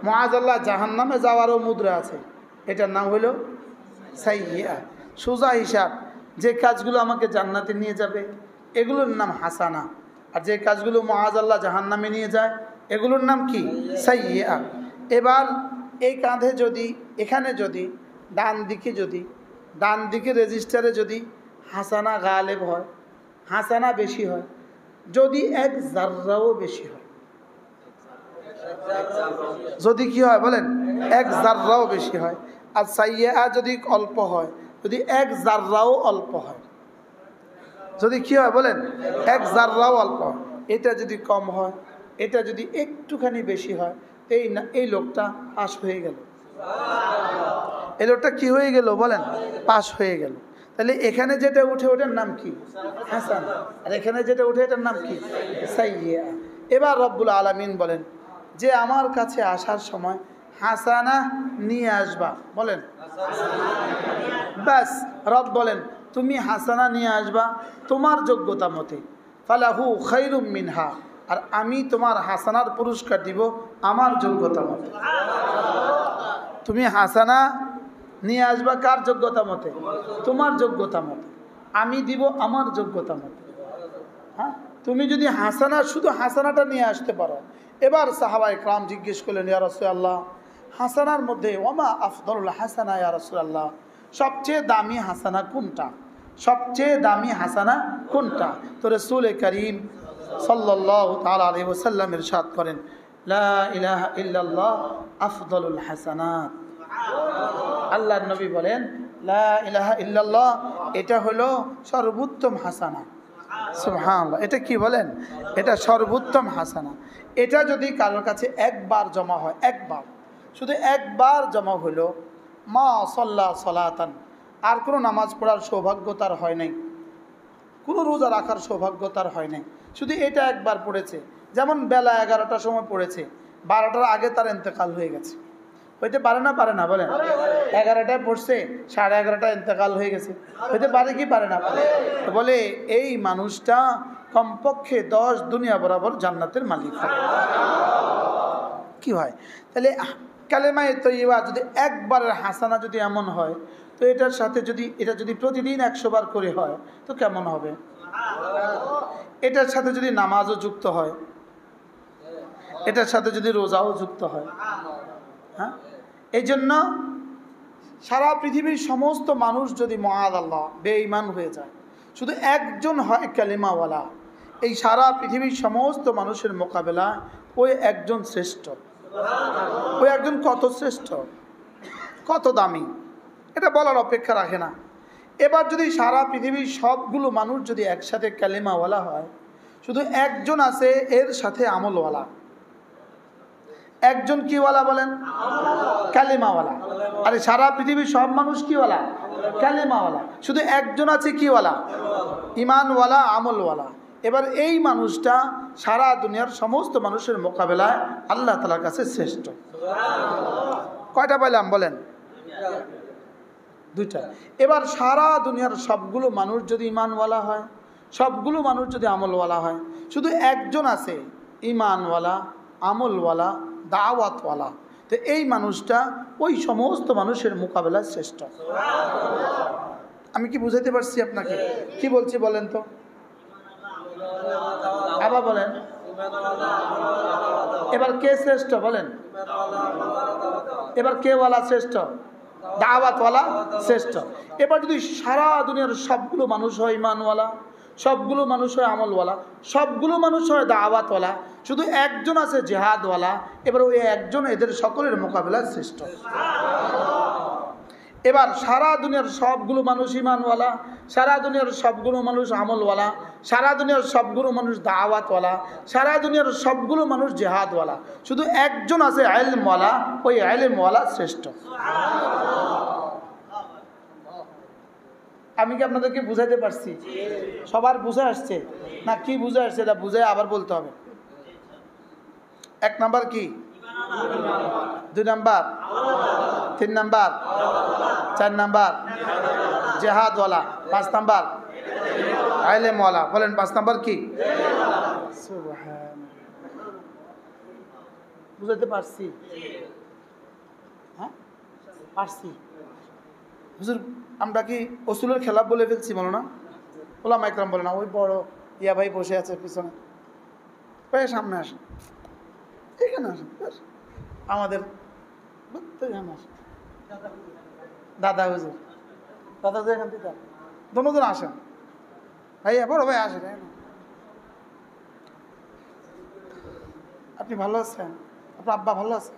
মুআযাল্লাহ জাহান্নামে যাওয়ারও মুদ্রা আছে, এটার নাম হলো সাইয়্যিআ। সোজা হিসাব, যে কাজগুলো আমাকে জান্নাতে নিয়ে যাবে এগুলোর নাম হাসানা, আর যে কাজগুলো মুআযাল্লাহ জাহান্নামে নিয়ে যায় এগুলোর নাম কি? সাইয়্যিআ। এবার এই কাঁধে যদি, এখানে যদি ডান দিকে রেজিস্টারে যদি হাসানা গালেব হয়, হাসানা বেশি হয়, যদি এক জাররাও বেশি হয়, যদি কি হয় বলেন, এক জাররাও বেশি হয়, আর সাইয়্যিআ যদি অল্প হয়, যদি এক জাররাও অল্প হয়, যদি কি হয় বলেন, এক জাররাও অল্প হয়, এটা যদি কম হয়, এটা যদি একটুখানি বেশি হয়, এই লোকটা পাস হয়ে গেল। এই লোকটা কি হয়ে গেল বলেন, পাস হয়ে গেল। তাহলে এখানে যেটা উঠে ওটার নাম কি? হাসানা, আর এখানে যেটা উঠে এটার নাম কি? সাইয়্যিআ। এবার রব্বুল আলামিন বলেন যে আমার কাছে আসার সময় হাসানা নিয়ে আসবা, বলেন ব্যাস। রব বলেন তুমি হাসানা নিয়ে আসবা তোমার যোগ্যতা মতে, ফালাহু খায়রুম মিনহা, আর আমি তোমার হাসানার পুরস্কার দিব আমার যোগ্যতা মতে। তুমি হাসানা নিয়ে আসবা কার যোগ্যতা মতে? তোমার যোগ্যতা মতে, আমি দিব আমার যোগ্যতা মতে। হ্যাঁ, তুমি যদি হাসানা, শুধু হাসানাটা নিয়ে আসতে পারো। এবার সাহাবায়ে কেরাম জিজ্ঞেস করলেন, ইয়া রাসূলুল্লাহ, হাসানার মধ্যে ওমা আফদলুল হাসানা ইয়া রাসূলুল্লাহ, সবচেয়ে দামি হাসানা কোনটা? সবচেয়ে দামি হাসানা কোনটা? তো রাসূল করিম সাল্লাল্লাহু তাআলা আলাইহি ওয়াসাল্লাম ইরশাদ করেন, লা ইলাহা ইল্লাল্লাহ আফদলুল হাসানাত। আল্লাহর নবী বলেন লা ইলাহা ইল্লাল্লাহ এটা হলো সর্বোত্তম হাসানা। সুবহানাল্লাহ, এটা কি বলেন? এটা সর্বোত্তম হাসানা। এটা যদি কারোর কাছে একবার জমা হয়, একবার, শুধু একবার জমা হলো, মা সাল্লা সালাতান, আর কোনো নামাজ পড়ার সৌভাগ্য তার হয় নাই, কোনো রোজা রাখার সৌভাগ্য তার হয় নাই, শুধু এটা একবার পড়েছে। যেমন বেলা 11টার সময় পড়েছে, 12টার আগে তার ইন্তেকাল হয়ে গেছে, হইতে পারে না? পারে না বলেন? 11টায় পড়ছে, 11:30টায় ইন্তেকাল হয়ে গেছে, হইতে পারে কি পারে না? বলে এই মানুষটা কমপক্ষে 10 দুনিয়া বরাবর জান্নাতের মালিক হবে। কি হয় তাহলে? কালেমায়ে তয়্যিবা যদি একবারের হাসানা যদি এমন হয়, তো এটার সাথে যদি এটা যদি প্রতিদিন 100 বার করে হয় তো কেমন হবে? এটার সাথে যদি নামাজও যুক্ত হয়, এটার সাথে যদি রোজাও যুক্ত হয়, হ্যাঁ, এই জন্য সারা পৃথিবীর সমস্ত মানুষ যদি মুআযাল্লাহ বেঈমান হয়ে যায়, শুধু একজন হয় কালিমাওয়ালা, এই সারা পৃথিবীর সমস্ত মানুষের মোকাবেলা ওই একজন শ্রেষ্ঠ। ওই একজন কত শ্রেষ্ঠ, কত দামি, এটা বলার অপেক্ষা রাখে না। এবার যদি সারা পৃথিবীর সবগুলো মানুষ যদি একসাথে কালিমাওয়ালা হয়, শুধু একজন আছে এর সাথে আমলওয়ালা। একজন কিওয়ালা বলেন? কালিমাওয়ালা। আরে সারা পৃথিবীর সব মানুষ কিওয়ালা? কালিমাওয়ালা। শুধু একজন আছে কিওয়ালা? ইমানওয়ালা, আমলওয়ালা। এবার এই মানুষটা সারা দুনিয়ার সমস্ত মানুষের মোকাবেলায় আল্লাহ তাআলার কাছে শ্রেষ্ঠ। কয়টা পাইলাম বলেন? দুইটা। এবার সারা দুনিয়ার সবগুলো মানুষ যদি ইমানওয়ালা হয়, সবগুলো মানুষ যদি আমলওয়ালা হয়, শুধু একজন আছে ইমানওয়ালা, আমলওয়ালা, দাওয়াতওয়ালা, তো এই মানুষটা ওই সমস্ত মানুষের মোকাবেলায় শ্রেষ্ঠ। আমি কি বুঝাইতে পারছি আপনাকে? কি বলছি বলেন তো? আবার বলেন। এবার কে শ্রেষ্ঠ বলেন? এবার কে ওয়ালা শ্রেষ্ঠ? দাওয়াতওয়ালা শ্রেষ্ঠ। এবার যদি সারা দুনিয়ার সবগুলো মানুষ হয় ইমানওয়ালা, সবগুলো মানুষ হয় আমলওয়ালা, সবগুলো মানুষ হয় দাওয়াতওয়ালা, শুধু একজন আছে জিহাদওয়ালা, এবার ওই একজন এদের সকলের মোকাবেলায় শ্রেষ্ঠ। এবার সারা দুনিয়ার সবগুলো মানুষ ইমানওয়ালা, সারা দুনিয়ার সবগুলো মানুষ আমলওয়ালা, সারা দুনিয়ার সবগুলো মানুষ দাওয়াতওয়ালা, সারা দুনিয়ার সবগুলো মানুষ জিহাদওয়ালা, শুধু একজন আছে ইলমওয়ালা, ওই ইলমওয়ালা শ্রেষ্ঠ। আমি কি আপনাদেরকে বুঝাইতে পারছি? সবার বুঝে আসছে না? কি বুঝে আসছে এটা বুঝে আবার বলতে হবে। 1 নাম্বার কি? 2 নাম্বার, 3 নাম্বার, 4 নাম্বার জিহাদওয়ালা, 5 নাম্বার ইলমওয়ালা। বলেন 5 নাম্বার কি? সুবহানাল্লাহ। বুঝাতে পারছি? হ্যাঁ পারছি। হুজুর আমরা কি অসুলের খেলা বলে ফেলছি বলো না? ওলামা একরাম বলে না, ওই বড় ইয়া ভাই বসে আছে পিছনে, সামনে আসেন, এখানে আসেন, আমাদের এখানে আসেন, দাদা হুজুর, দাদা হুজুর এখান থেকে দুজন আসেন, ভাইয়া বড় ভাই আসেন। আপনি ভালো আছেন? আপনার আব্বা ভালো আছে?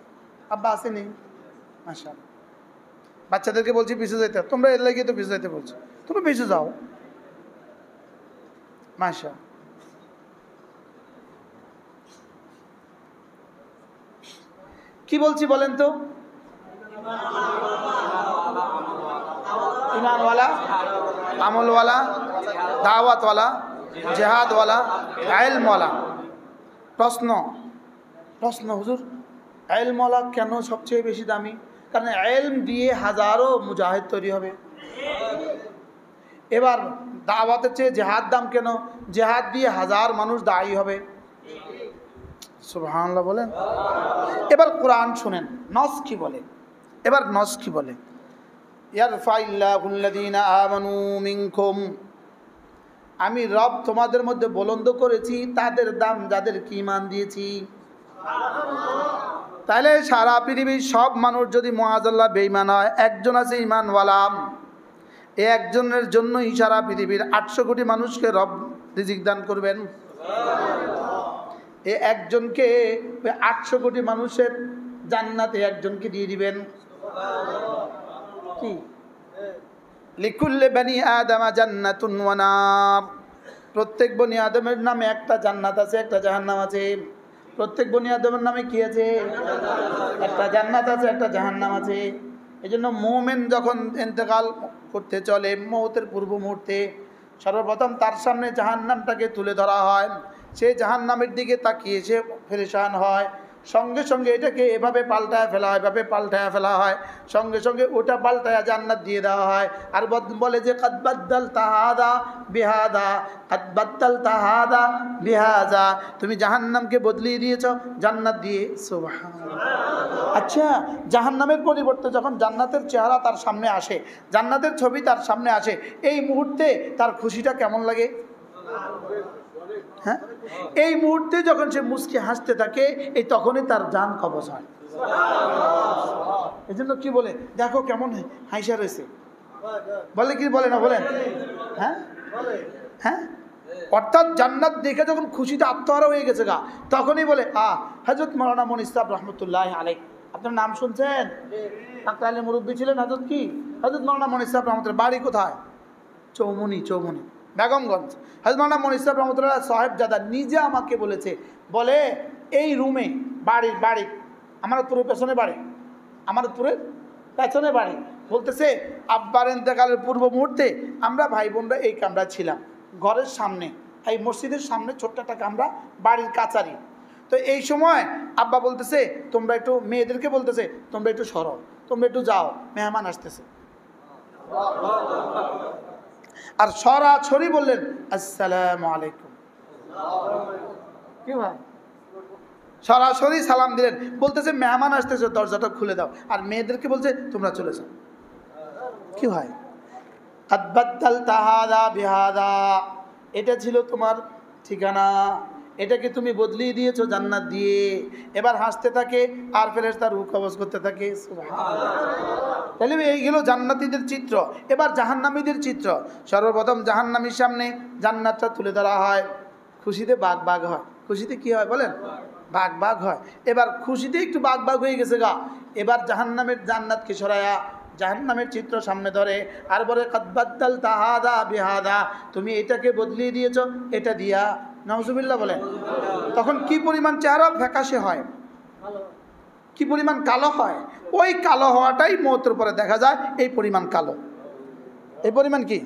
আব্বা আসেনি? মাশাআল্লাহ। বাচ্চাদেরকে বলছি পিছু যাইতে, তোমরা এর লাগিয়ে তো পিছু যাইতে বলছো, তোমরা পিছু যাও। মাশাআল্লাহ। কি বলছি বলেন তো? ইমানওয়ালা, আমলওয়ালা, দাওয়াতওয়ালা, জেহাদওয়ালা, ইলমওয়ালা। প্রশ্ন হুজুর ইলমওয়ালা কেন সবচেয়ে বেশি দামি? কারণ ইলম দিয়ে হাজারো মুজাহিদ তৈরি হবে। এবার দাওয়াতের চেয়ে জেহাদ দাম কেন? জেহাদ দিয়ে হাজার মানুষ দায়ী হবে। সুবহানাল্লাহ বলেন। এবার কোরআন শুনেন, নস কি বলে? এবার নস কি বলে? ইয়ারফাইল্লাহুল্লাযীনা আমানু মিনকুম, আমি রব তোমাদের মধ্যে বুলন্দ করেছি তাদের দাম যাদেরকে ঈমান দিয়েছি। তাহলে সারা পৃথিবীর সব মানুষ যদি মুআযাল্লাহ বেঈমান হয়, একজন আছে ঈমানওয়ালা, এই একজনের জন্যই সারা পৃথিবীর 800 কোটি মানুষকে রব রিজিক দান করবেন। এই একজনকে 800 কোটি মানুষের জান্নাতে একজনকে দিয়ে দিবেন। কি? লিকুল্লি বানি আদম জান্নাতুন ওয়া নার, প্রত্যেক বনি আদমের নামে একটা জান্নাত আছে, একটা জাহান্নাম আছে। প্রত্যেক বনি আদমের নামে কি আছে? একটা জান্নাত আছে, একটা জাহান্নাম আছে। এজন্য মুমিন যখন ইন্তেকাল করতে চলে, মওতের পূর্ব মুহূর্তে সর্বপ্রথম তার সামনে জাহান্নামটাকে তুলে ধরা হয়। সে জাহান্নামের দিকে তাকিয়ে সে পেরেশান হয়, সঙ্গে সঙ্গে এটাকে এভাবে পাল্টায় ফেলা হয়, এভাবে পাল্টায় ফেলা হয়, সঙ্গে সঙ্গে ওটা পাল্টায় জান্নাত দিয়ে দেওয়া হয়। আর বলে যে কাদ বাদ্দালতা হাযা বিহাযা, কাদ বাদ্দালতা হাযা বিহাযা, তুমি জাহান্নামকে বদলিয়ে দিয়েছো জান্নাত দিয়ে। সুবহানাল্লাহ। আচ্ছা, জাহান্নামের পরিবর্তে যখন জান্নাতের চেহারা তার সামনে আসে, জান্নাতের ছবি তার সামনে আসে, এই মুহূর্তে তার খুশিটা কেমন লাগে? হ্যাঁ, এই মুহূর্তে যখন সে মুস্কি হাসতে থাকে, এই তখনই তার জান কবজ হয়। এই জন্য কি বলে, দেখো কেমন হাসা রয়েছে, বলে কি বলে না বলেন? হ্যাঁ হ্যাঁ, অর্থাৎ জান্নাত দেখে যখন খুশিতে আত্মহারা হয়ে গেছে গা, তখনই বলে হযরত মাওলানা মুঈন ইসহাক রহমতুল্লাহ আলাইহি, আপনার নাম শুনছেন? টাকরাইলের মুরব্বী ছিলেন হযরত কি? হযরত মাওলানা মুঈন ইসহাক রহমতুল্লাহ। বাড়ি কোথায়? চৌমুনি বেগমগঞ্জ। হযরত মাওলানা মুঈন ইসহাক রহমতুল্লাহ সাহেবজাদা নিজে আমাকে বলেছে, বলে এই রুমে বাড়ি আমারপুরের পেছনে বাড়ি, আমারপুরের পেছনে বাড়ি, বলতেছে আব্বার ইন্তেকালের পূর্ব মুহূর্তে আমরা ভাই বোনরা এই কামরা ছিলাম, ঘরের সামনে, এই মসজিদের সামনে ছোট্ট একটা কামরা, বাড়ির কাচারি। তো এই সময় আব্বা বলতেছে তোমরা একটু, মেয়েদেরকে বলতেছে তোমরা একটু সরো, তোমরা একটু যাও, মেহমান আসতেছে। আর সরাসরি বললেন আসসালামু আলাইকুম। কি ভাই, সরাসরি সালাম দিলেন, বলতেছে মেহমান আসতেছে, দরজাটা খুলে দাও। আর মেয়েদেরকে বলছে তোমরা চলে যাও। কি ভাই, কাদ বাদ্দালতা হাযা বিহাযা, এটা ছিল তোমার ঠিকানা, এটাকে তুমি বদলিয়ে দিয়েছো জান্নাত দিয়ে। এবার হাসতে থাকে আর ফেরেশতা রূহ কবজ করতে থাকে। সুবহানাল্লাহ। তাহলে এই গেল জান্নাতীদের চিত্র। এবার জাহান্নামীদের চিত্র। সর্বপ্রথম জাহান্নামীর সামনে জান্নাতটা তুলে ধরা হয়, খুশিতে বাগ হয়। খুশিতে কি হয় বলেন? বাগ হয়। এবার খুশিতে একটু বাগ হয়ে গেছে গা, এবার জাহান্নামের জান্নাতকে সরায়া জাহান্নামের চিত্র সামনে ধরে আর বলে কাদ বাদ্দালতা হাযা বিহাযা, তুমি এটাকে বদলিয়ে দিয়েছো এটা দিয়া। নাউজুবিল্লাহ বলেন। তখন কি পরিমাণ চেহারা ফ্যাকাশে হয়, কি পরিমাণ কালো হয়। ওই কালো হওয়াটাই মওতের পরে দেখা যায়, এই পরিমাণ কালো। এই পরিমাণ কি?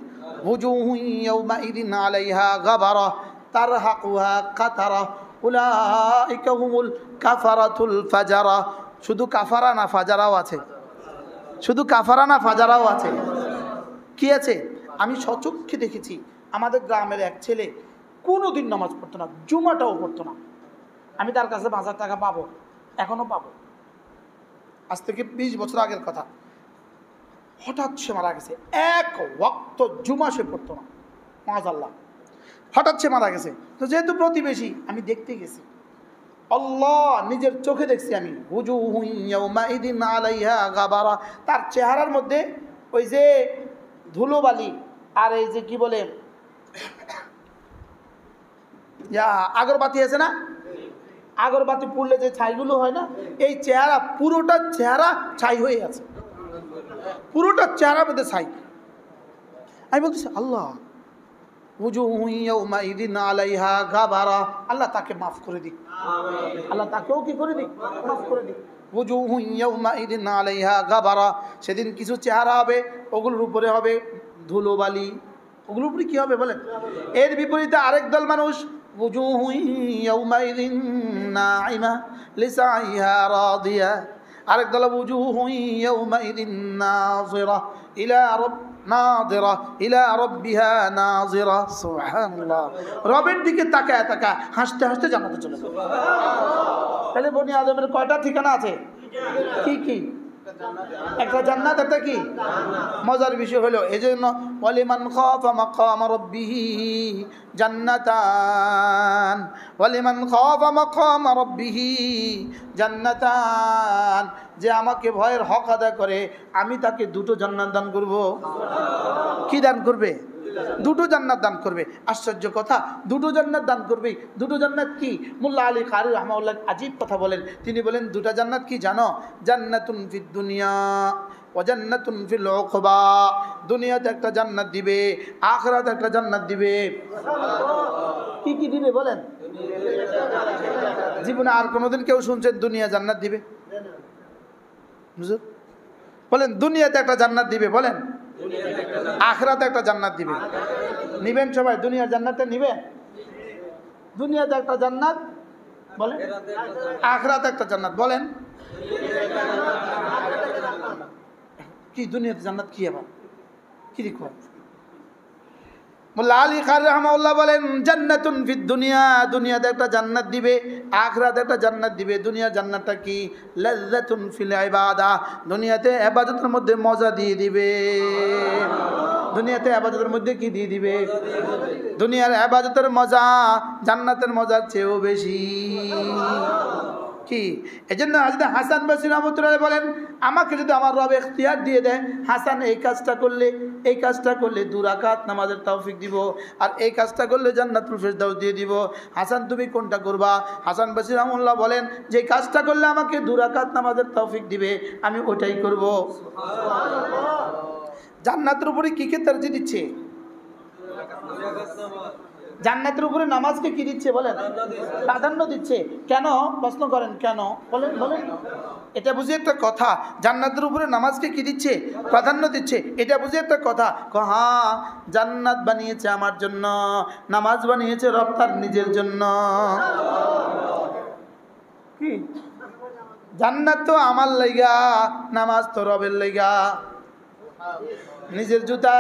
ওযুহু ইয়াওমাইদিন আলাইহা গাবারা তারহাকুহা কাতারা উলাইকা হুমুল কাফারাতুল ফাজারা। শুধু কাফারা না, ফাজারাও আছে। শুধু কাফারা না, ফাজারাও আছে। কি আছে? আমি সচক্ষে দেখেছি, আমাদের গ্রামের এক ছেলে কোনোদিন নামাজ পড়তো না, জুমাটাও পড়তো না। আমি তার কাছে 5000 টাকা পাবো, এখনো পাবো। আজ থেকে 20 বছর আগের কথা। হঠাৎ সে মারা গেছে, এক ওয়াক্ত জুমা সে পড়তো না, মাআযাল্লাহ। হঠাৎ সে মারা গেছে। তো যেহেতু প্রতিবেশী, আমি দেখতে গেছি, আল্লাহ নিজের চোখে দেখছি আমি, উজুহু ইয়াউমাইদিন আলাইহা গাবারা, তার চেহারার মধ্যে ওই যে ধুলোবালি আর এই যে কি বলে আগরবাতি আছে না, আগরবাতি পুড়লে যে ছাইগুলো হয় না, এই চেহারা, পুরোটা চেহারা ছাই হয়ে আছে, পুরোটা চেহারার মধ্যে ছাই। আমি বলতেছি আল্লাহ, উজুহু ইয়াউমাইদিন আলাইহা গাবারা, আল্লাহ তাকে মাফ করে দিক, আল্লাহ তাকেও কি করে দিক, মাফ করে দিক। উজুহু ইয়াউমাইদিন আলাইহা গাবারা, সেদিন কিছু চেহারা হবে, ওগুলোর উপরে হবে ধুলোবালি, ওগুলোর উপরে কি হবে বলেন? এর বিপরীতে আরেক দল মানুষ, উজুহু ইয়াউমাইদিন নাঈমা লিসাইহা রাদিয়া, আরেক দল উজুহু ইয়াউমাইদিন নাযিরা ইলা নাযিরা ইলা রাব্বিহা নাযিরা। সুবহানাল্লাহ, রবের দিকে তাকায় তাকায় হাসতে হাসতে জান্নাতে চলে যাবে। তাহলে বনি আদমের কয়টা ঠিকানা আছে? কি কি? একটা জান্নাত, একটা কি? মজার বিষয় হলো এজন্য ওয়ালিমান খাফা মাকাম রাব্বিহি জান্নাতান, ওয়ালিমান খাফা মাকাম রাব্বিহি জান্নাতান, যে আমাকে ভয়ের হক আদায় করে আমি তাকে দুটো জান্নাত দান করব। কি দান করবে? দুটো জান্নাত দান করবে। আশ্চর্য কথা, দুটো জান্নাত দান করবে। দুটো জান্নাত কি? মোল্লা আলী কারি রাহমাহুল্লাহ আজীব কথা বলেন। তিনি বলেন দুটো জান্নাত কি জানো? জান্নাতুন ফিদ দুনিয়া ওয়া জান্নাতুন ফিল উকবা। দুনিয়াতে একটা জান্নাত দিবে, আখিরাতে একটা জান্নাত দিবে। কি কি দিবে বলেন? জীবনে আর কোনোদিন কেউ শুনছেন দুনিয়া জান্নাত দিবে? বলেন দুনিয়াতে একটা জান্নাত দিবে, বলেন আখিরাতে একটা জান্নাত দিবে। নিবেন সবাই? দুনিয়ার জান্নাতে নিবেন? দুনিয়াতে একটা জান্নাত বলেন, আখিরাতে একটা জান্নাত বলেন। কি দুনিয়াতে জান্নাত কি আবার কি লিখো? মোল্লা আলী কারি রাহমাহুল্লাহ বলেন জান্নাতুন ফিদ দুনিয়া, দুনিয়াতে একটা জান্নাত দিবে, আখিরাতে একটা জান্নাত দিবে। দুনিয়ার জান্নাতটা কি? লাযযাতুন ফিল ইবাদা, দুনিয়াতে ইবাদতের মধ্যে মজা দিয়ে দিবে। দুনিয়াতে ইবাদতের মধ্যে কি দিয়ে দিবে? দুনিয়ার ইবাদতের মজা জান্নাতের মজার চেয়েও বেশি। কি এজন্য হযরত হাসান বসরি রাহমাতুল্লাহ বলেন, আমাকে যদি আমার রব ইখতিয়ার দিয়ে দেয়, হাসান এই কাজটা করলে, এই কাজটা করলে 2 রাকাত নামাজের তৌফিক দিব, আর এই কাজটা করলে জান্নাতুল ফিরদাউস দিয়ে দিব, হাসান তুমি কোনটা করবা? হাসান বসরি রাহমাতুল্লাহ বলেন, যে কাজটা করলে আমাকে 2 রাকাত নামাজের তৌফিক দিবে আমি ওইটাই করব। জান্নাতের উপরে কি কি তারজি দিচ্ছে? জান্নাতের উপরে নামাজকে কি দিচ্ছে বলেন? প্রাধান্য দিচ্ছে। কেন? প্রশ্ন করেন কেন? বলেন বলেন। এটা বুঝে একটা কথা, জান্নাতের উপরে নামাজকে কি দিচ্ছে? প্রাধান্য দিচ্ছে। এটা বুঝে একটা কথা, হ্যাঁ জান্নাত বানিয়েছে আমার জন্য, নামাজ বানিয়েছে রব তার নিজের জন্য। কি জান্নাত তো আমার লাইগা, নামাজ তো রবের লাইগা। নিজের জুতা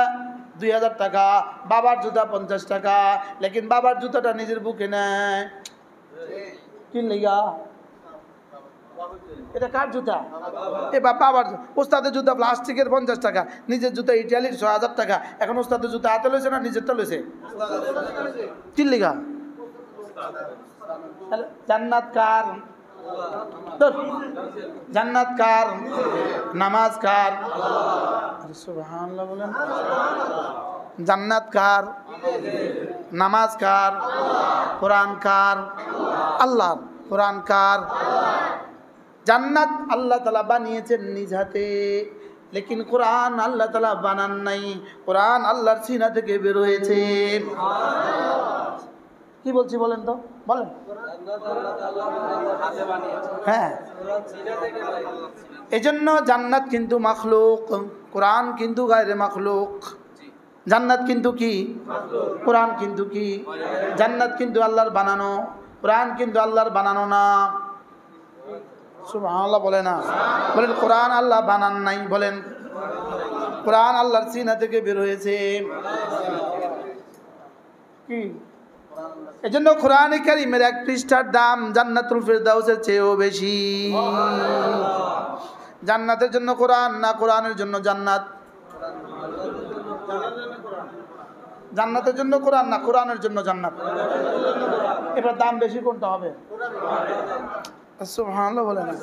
2000 টাকা, বাবার জুতা 50 টাকা, লেকিন বাবার জুতাটা নিজের বুকে নেয় কি লিগা? এটা কার জুতা? এ বাবার। ওস্তাদের জুতা প্লাস্টিকের 50 টাকা, নিজের জুতা ইটালির 6000 টাকা। এখন ওস্তাদের জুতা হাতে লইছে না নিজেরটা লইছে? কি লিগা? জান্নাত কার? জান্নাত কার? নামাজ কার? সুবহানাল্লাহ বলেন। জান্নাত কার? নামাজ কার? কোরআন কার? আল্লাহ। কোরআন কার? জান্নাত আল্লাহ তাআলা বানিয়েছেন নিজ হাতে, লেকিন কোরআন আল্লাহ তাআলা বানান নাই। কোরআন আল্লাহর সিনা থেকে বের হয়েছে। কি বলছি বলেন তো, বলেন। হ্যাঁ, এজন্য জান্নাত কিন্তু মাখলুক, কোরআন কিন্তু গায়রে মাখলুক। জান্নাত কিন্তু কি? কোরআন কিন্তু কি? জান্নাত কিন্তু আল্লাহর বানানো, কোরআন কিন্তু আল্লাহর বানানো না। সুবহানাল্লাহ বলে না? বলেন কোরআন আল্লাহ বানান নাই, বলেন কোরআন আল্লাহর সিনা থেকে বের হয়েছে। কি এজন্য কোরআনে কারীমের এক পৃষ্ঠার দাম জান্নাতুল ফেরদাউসের চেয়েও বেশি। জান্নাতের জন্য কোরআন না কোরআনের জন্য জান্নাত? জান্নাতের জন্য কোরআন না কোরআনের জন্য জান্নাত? এবার দাম বেশি কোনটা হবে? সুবহানাল্লাহ বলে না।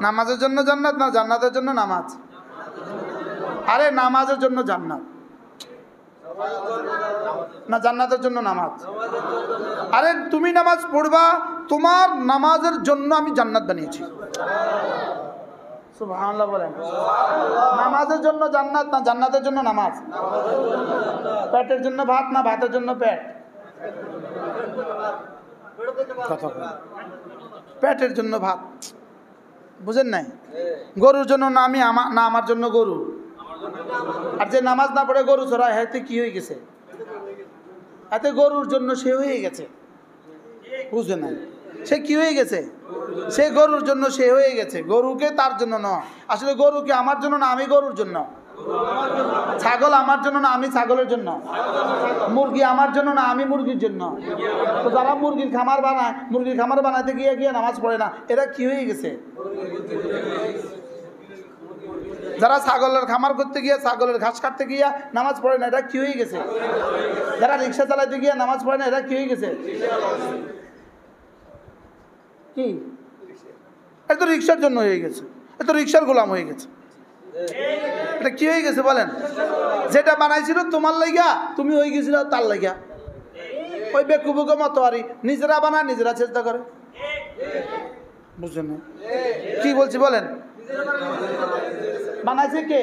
নামাজের জন্য জান্নাত না জান্নাতের জন্য নামাজ? আরে নামাজের জন্য জান্নাত না জান্নাতের জন্য নামাজ? আরে তুমি নামাজ পড়বা, তোমার নামাজের জন্য আমি জান্নাত বানিয়েছি। সুবহানাল্লাহ বলেন। নামাজের জন্য জান্নাত না জান্নাতের জন্য নামাজ? পেটের জন্য ভাত না ভাতের জন্য পেট? পেটের জন্য ভাত, বুঝেন নাই? গরুর জন্য না আমি না আমার জন্য গরু। আর যে নামাজ না পড়ে গরু চড়ায় হাতে কি হয়ে গেছে? হাতে গরুর জন্য সে হয়ে গেছে, বুঝলেন না? সে কি হয়ে গেছে? সে গরুর জন্য সে হয়ে গেছে, গরুকে তার জন্য নয়। আসলে গরুকে আমার জন্য না আমি গরুর জন্য। ছাগল আমার জন্য না আমি ছাগলের জন্য। মুরগি আমার জন্য না আমি মুরগির জন্য। তো যারা মুরগির খামার বানায়, মুরগির খামার বানাইতে গিয়ে গিয়ে নামাজ পড়ে না, এরা কি হয়ে গেছে? যারা ছাগলের খামার করতে গিয়ে ছাগলের ঘাস কাটতে গিয়ে নামাজ পড়ে না, এরা কি হয়ে গেছে? যারা রিক্সা চালাইতে গিয়ে নামাজ পড়ে না, এরা কি হয়ে গেছে? কি এত রিক্সার জন্য হয়ে গেছে, এত রিক্সার গোলাম হয়ে গেছে। এটা কি হয়ে গেছে বলেন? যেটা বানাইছিল তোমার লাইগা, তুমি হয়ে গেছিল তার লাইগা। ওই বেকুবুকে মতোয়ারি, নিজেরা বানায় নিজেরা চেষ্টা করে। বুঝছেন না কি বলছি বলেন? বানাইছে কে?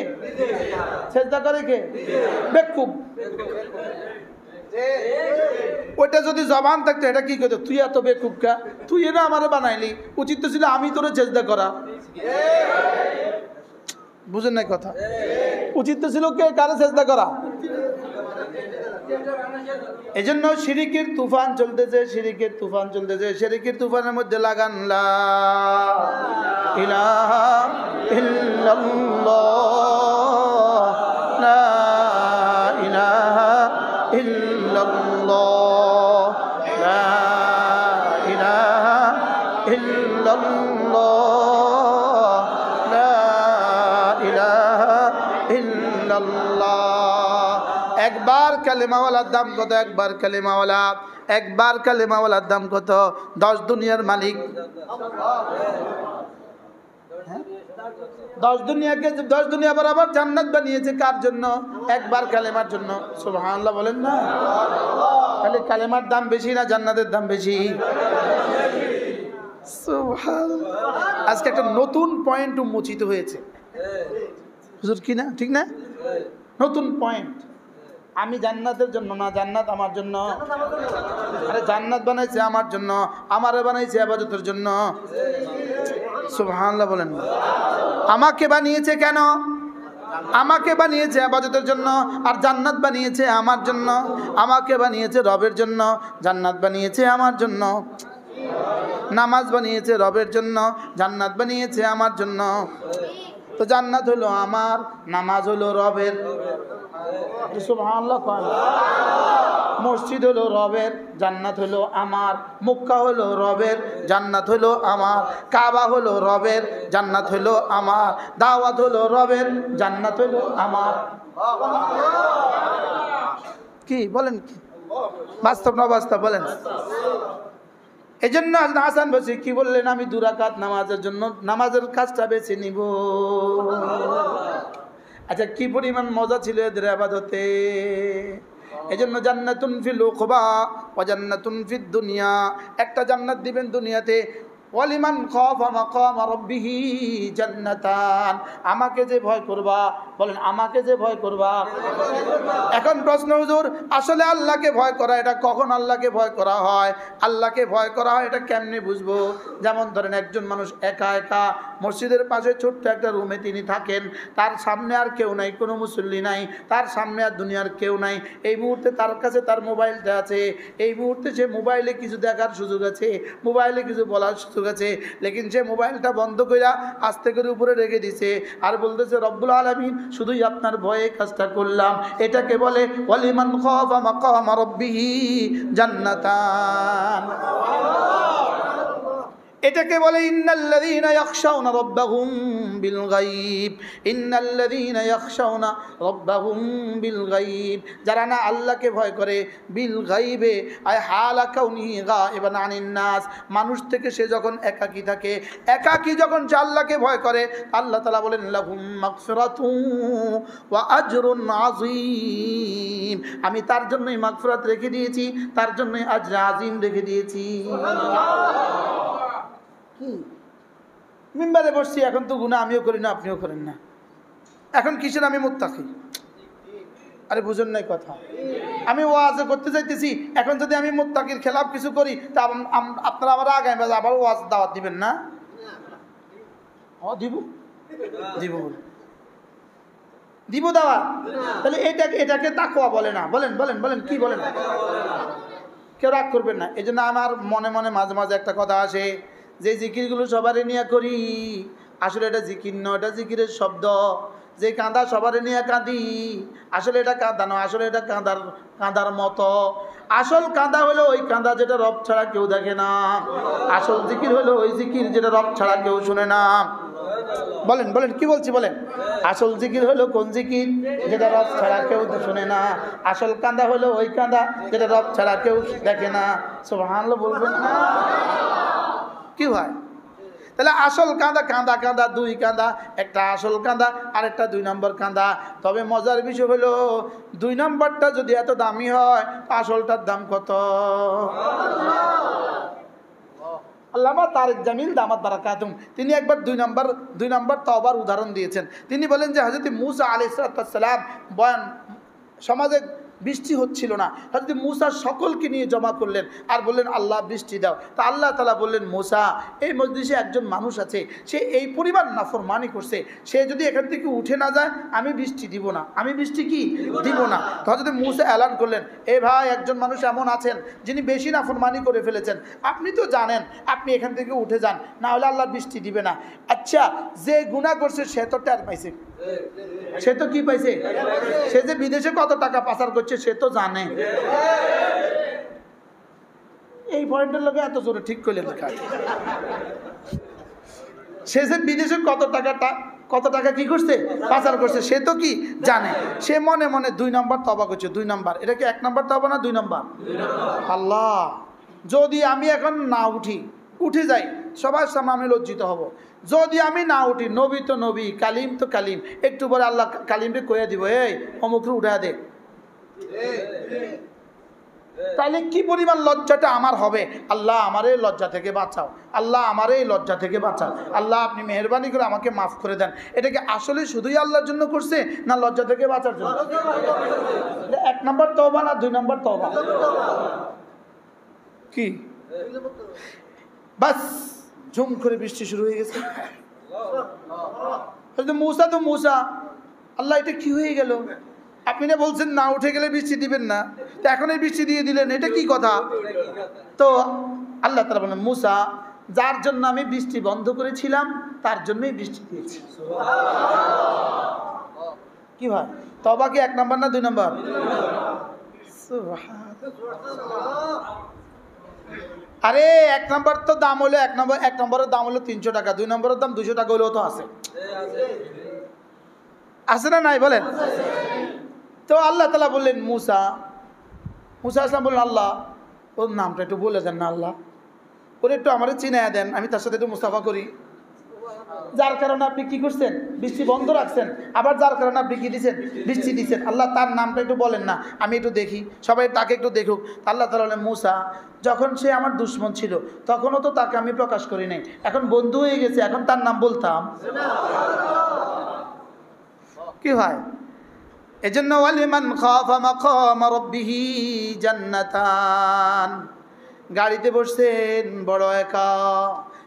চেষ্টা করে কে? বেকুব। ওইটা যদি জবান থাকতো এটা কি করতো? তুই এত বেকুব কা, তুই এরা আমারে বানাইলি, উচিত তো ছিল আমি তোরে চেষ্টা করা। বুঝেন নাই কথা? উচিত তো ছিল কে কারে চেষ্টা করা। এই জন্য শিরিকের তুফান চলতেছে, শিরিকের তুফান চলতেছে। শিরিকের তুফানের মধ্যে লাগান লা ইলাহা ইল্লাল্লাহ, লা ইলাহা ইল্লাল্লাহ, লা ইলাহা ইল্লাল্লাহ, লা ইলাহা ইল্লাল্লাহ। একবার কালেমাওয়ালার দাম কত? একবার কালেমাওয়ালা, একবার কালেমাওয়ালার দাম কত? 10 দুনিয়ার মালিক। 10 দুনিয়াকে 10 দুনিয়া বরাবর জান্নাত বানিয়েছে কার জন্য? একবার কালেমার জন্য। সুবহানাল্লাহ বলেন না? তাহলে কালেমার দাম বেশি না জান্নাতের দাম বেশি? সুবহানাল্লাহ। আজকে একটা নতুন পয়েন্ট উন্মোচিত হয়েছে, হুজুর কি না? ঠিক না? নতুন পয়েন্ট। আমি জান্নাতের জন্য না জান্নাত আমার জন্য। আরে জান্নাত বানাইছে আমার জন্য, আমারে বানাইছে ইবাদতের জন্য। সুবহানাল্লাহ বলেন। আমাকে বানিয়েছে কেন? আমাকে বানিয়েছে ইবাদতের জন্য, আর জান্নাত বানিয়েছে আমার জন্য। আমাকে বানিয়েছে রবের জন্য, জান্নাত বানিয়েছে আমার জন্য। নামাজ বানিয়েছে রবের জন্য, জান্নাত বানিয়েছে আমার জন্য। তো জান্নাত হলো আমার, নামাজ হলো রবের। সুবহানাল্লাহ। মসজিদ হলো রবের, জান্নাত হলো আমার। মক্কা হলো রবের, জান্নাত হলো আমার। কাবা হলো রবের, জান্নাত হলো আমার। দাওয়াত হলো রবের, জান্নাত হলো আমার। কি বলেন? কি বাস্তব না বাস্তব বলেন? এই জন্য হাসান বসরি কি বললেন? আমি 2 রাকাত নামাজের জন্য নামাজের কাজটা বেছে নিব। আচ্ছা, কি পরিমাণ মজা ছিল এদের ইবাদতে। এই জন্য জান্নাতুন ফিল উকবা ওয়া জান্নাতুন ফিদ দুনিয়া, একটা জান্নাত দিবেন দুনিয়াতে। ওয়ালিমান খাফা মাকাম রাব্বিহি জান্নাতান, আমাকে যে ভয় করবা, বলেন আমাকে যে ভয় করবা। এখন প্রশ্ন, হুজুর আসলে আল্লাহকে ভয় করা এটা কখন আল্লাহকে ভয় করা হয়? আল্লাহকে ভয় করা হয় এটা কেমনে বুঝবো? যেমন ধরেন একজন মানুষ একা একা মসজিদের পাশে ছোট্ট একটা রুমে তিনি থাকেন, তার সামনে আর কেউ নাই, কোনো মুসল্লি নাই, তার সামনে আর দুনিয়ার কেউ নাই। এই মুহূর্তে তার কাছে তার মোবাইলটা আছে, এই মুহূর্তে সে মোবাইলে কিছু দেখার সুযোগ আছে, মোবাইলে কিছু বলার সুযোগ প্রস্তুত আছে, লেকিন সে মোবাইলটা বন্ধ কইরা আস্তে করে উপরে রেখে দিছে আর বলতেছে রব্বুল আলামিন শুধুই আপনার ভয়ে কাজটা করলাম। এটাকে বলে ওয়ালিমান খাফা মাকামা রাব্বিহি জান্নাতান। এটাকে বলে ইন্নাল্লাযীনা ইয়াখশাউনা রাব্বাহুম বিল গায়ব, ইন্নাল্লাযীনা ইয়াখশাউনা রাব্বাহুম বিল গায়ব, যারা না আল্লাহকে ভয় করে, বিল গায়বে আয় হালা কাউনিহি গায়বান আনিন নাস, মানুষ থেকে সে যখন একাকী থাকে, একাকী যখন সে আল্লাহকে ভয় করে, আল্লাহ তাআলা বলেন লাহুম মাগফিরাতুন ওয়া আজরুন আযীম, আমি তার জন্যই মাগফিরাত রেখে দিয়েছি, তার জন্যই আজর আযীম রেখে দিয়েছি। কি মিম্বারে বসছি, এখন তো গুনাহ আমিও করি না আপনিও করেন না, এখন কিসের আমি মুত্তাকি? আরে বুঝুন নাই কথা, আমি ওয়াজ করতে চাইতেছি, এখন যদি আমি মুত্তাকির খেলাফ কিছু করি তা আপনারা আমার আগামী আবার ওয়াজ দাওয়াত দিবেন না? দিব দিব দিব দাওয়াত। তাহলে এটাকে তাকওয়া বলে না? বলেন বলেন বলেন, কি বলেন? কেউ রাগ করবেন না। এই জন্য আমার মনে মনে মাঝে মাঝে একটা কথা আসে, যে জিকিরগুলো সবারই নিয়ে করি, আসলে এটা জিকির নয়, এটা জিকিরের শব্দ। যে কাঁদা সবারই নিয়ে কাঁদি, আসলে এটা কাঁদা নয়, আসলে এটা কাঁদার মতো। আসল কাঁদা হলো ওই কাঁদা যেটা রব ছাড়া কেউ দেখে না, আসল জিকির হলো ওই জিকির যেটা রব ছাড়া কেউ শুনে না। বলেন বলেন, কি বলছি বলেন? আসল জিকির হলো কোন জিকির? যেটা রব ছাড়া কেউ শুনে না। আসল কাঁদা হলো ওই কাঁদা যেটা রব ছাড়া কেউ দেখে না। সুবহানাল্লাহ বলবেন না? কি ভাই? তাহলে আসল কাঁদা কাঁদা কাঁদা দুই কাঁদা, একটা আসল কাঁদা আর একটা 2 নম্বর কাঁদা। তবে মজার বিষয় হলো 2 নম্বরটা যদি এত দামি হয়, আসলটার দাম কত? আল্লামা তারেক জামিল দামাত বারাকাতুম তিনি একবার 2 নম্বর তওবার উদাহরণ দিয়েছেন। তিনি বলেন যে হযরত মূসা আলাইহিস সালাম বয়ান সমাজে বৃষ্টি হচ্ছিল না, হযরত মূসা সকলকে নিয়ে জমা করলেন আর বললেন আল্লাহ বৃষ্টি দাও। তা আল্লাহ তাআলা বললেন মূসা, এই মজলিসে একজন মানুষ আছে, সে এই পরিমাণ নাফরমানি করছে, সে যদি এখান থেকে উঠে না যায় আমি বৃষ্টি দিব না, আমি বৃষ্টি কি দিব না। তো হযরত মূসা এলান করলেন, এ ভাই একজন মানুষ এমন আছেন যিনি বেশি নাফরমানি করে ফেলেছেন, আপনি তো জানেন, আপনি এখান থেকে উঠে যান, না হলে আল্লাহ বৃষ্টি দিবে না। আচ্ছা, যে গুনাহ করছে সে তো টের পাইছে, সে তো কি পাইছে? সে যে বিদেশে কত টাকা পাচার করছে সে তো জানে। এই পয়েন্টের লোকে এত জোরে ঠিক করলেন, সে যে বিদেশে কত টাকা কি করছে, পাচার করছে, সে তো কি জানে। সে মনে মনে 2 নম্বর তওবা করছে। 2 নম্বর, এটা কি 1 নম্বর তওবা না 2 নম্বর? আল্লাহ, যদি আমি এখন না উঠে যাই সবার সামনে আমি লজ্জিত হব। যদি আমি না উঠি, নবী তো নবী, কালিম তো কালিম, একটু পরে আল্লাহ কালিমকে কয়ে দিব, এই অমুকরে উঠা দে। তাহলে কি পরিমাণ লজ্জাটা আমার হবে? আল্লাহ আমার এই লজ্জা থেকে বাঁচাও, আল্লাহ আমার এই লজ্জা থেকে বাঁচাও, আল্লাহ আপনি মেহেরবানি করে আমাকে মাফ করে দেন। এটা কি আসলে শুধুই আল্লাহর জন্য করছে না লজ্জা থেকে বাঁচার জন্য? 1 নম্বর তওবা না 2 নম্বর তওবা? কি বাস ঝুম করে বৃষ্টি শুরু হয়ে গেছে। মূসা তো মূসা, আল্লাহ এটা কি হয়ে গেল? আপনি না বলছেন না উঠে গেলে বৃষ্টি দিবেন না, তো এখন এই বৃষ্টি দিয়ে দিলেন, এটা কি কথা? তো আল্লাহ তাআলা বলেন, মূসা, যার জন্য আমি বৃষ্টি বন্ধ করেছিলাম তার জন্যই বৃষ্টি দিয়েছি। কি ভাই, তওবা কি 1 নম্বর না 2 নম্বর? আরে 1 নম্বর তো দাম হলো 1 নম্বরের দাম হলো 300 টাকা, 2 নম্বরের দাম 200 টাকা হলেও তো আছে না নাই বলেন? তো আল্লাহ তাআলা বললেন মূসা আসলাম বললেন আল্লাহ ওর নামটা একটু বলে দেন না, আল্লাহ ওর একটু আমারে চিনাইয়া দেন, আমি তার সাথে একটু মুস্তাফা করি। যার কারণে আপনি কি করছেন, বৃষ্টি বন্ধ রাখছেন, আবার যার কারণে আপনি কি দিচ্ছেন, বৃষ্টি দিচ্ছেন। আল্লাহ তার নামটা একটু বলেন না, আমি একটু দেখি, সবাই তাকে একটু দেখুক। আল্লাহ তাআলা বলেন মূসা, যখন সে আমার দুশমন ছিল তখনও তো তাকে আমি প্রকাশ করি নাই, এখন বন্ধু হয়ে গেছে, এখন তার নাম বলতাম? কি হয়? এজন্য ওয়ালিমান খাফা মাকামা রাব্বিহি জান্নাতান, গাড়িতে বসছেন বড় একা,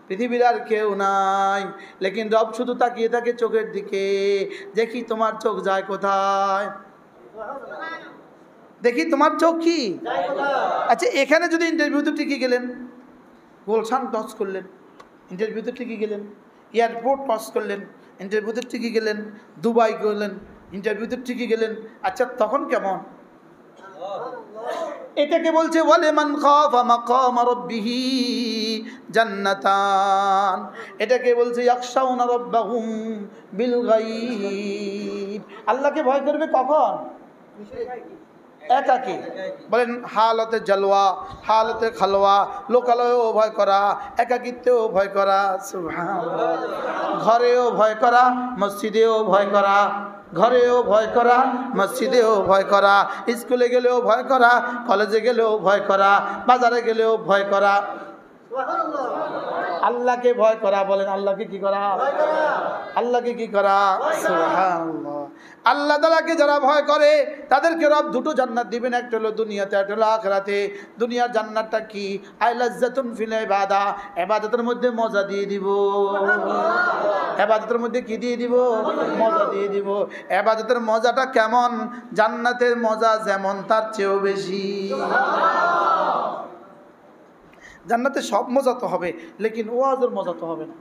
পৃথিবীর আর কেউ নাই, লেকিন রব শুধু তাকিয়ে থাকে চোখের দিকে, দেখি তোমার চোখ যায় কোথায়, দেখি তোমার চোখ কি। আচ্ছা, এখানে যদি ইন্টারভিউতে টিকে গেলেন, গোলশান টস করলেন, ইন্টারভিউতে ঠিকই গেলেন, এয়ারপোর্ট পাস করলেন, ইন্টারভিউতে ঠিকই গেলেন, দুবাই গেলেন, ইন্টারভিউতে ঠিকই গেলেন। আচ্ছা তখন কেমন? এটাকে বলছে ওয়ালিমান খাফা মাকাম রাব্বিহি জান্নাতান। এটাকে বলছে ইয়াখশাউনা রাব্বাহুম বিল গায়ব। আল্লাহকে ভয় করবে কখন? একাকী। বলেন হালতে জলওয়া, হালতে খালওয়া, লোকালয়েও ভয় করা, একাকিত্বেও ভয় করা, সুবহানাল্লাহ। ঘরেও ভয় করা, মসজিদেও ভয় করা, ঘরেও ভয় করা, মসজিদেও ভয় করা, স্কুলে গেলেও ভয় করা, কলেজে গেলেও ভয় করা, বাজারে গেলেও ভয় করা। আল্লাহকে ভয় করা। বলেন আল্লাহকে কি করা? আল্লাহকে কি করা? সুবহানাল্লাহ। আল্লাহ তাআলাকে যারা ভয় করে তাদেরকে রব দুটো জান্নাত দিবেন, একটা হলো দুনিয়াতে, একটা হলো আখিরাতে। দুনিয়ার জান্নাতটা কি? আইলাজ্জাতুন ফিল ইবাদা, ইবাদতের মধ্যে মজা দিয়ে দিব। ইবাদতের মধ্যে কি দিয়ে দিব? মজা দিয়ে দিব। ইবাদতের মজাটা কেমন? জান্নাতের মজা যেমন তার চেয়েও বেশি। জান্নাতে সব মজা তো হবে, লেকিন ওয়াজের মজা তো হবে না।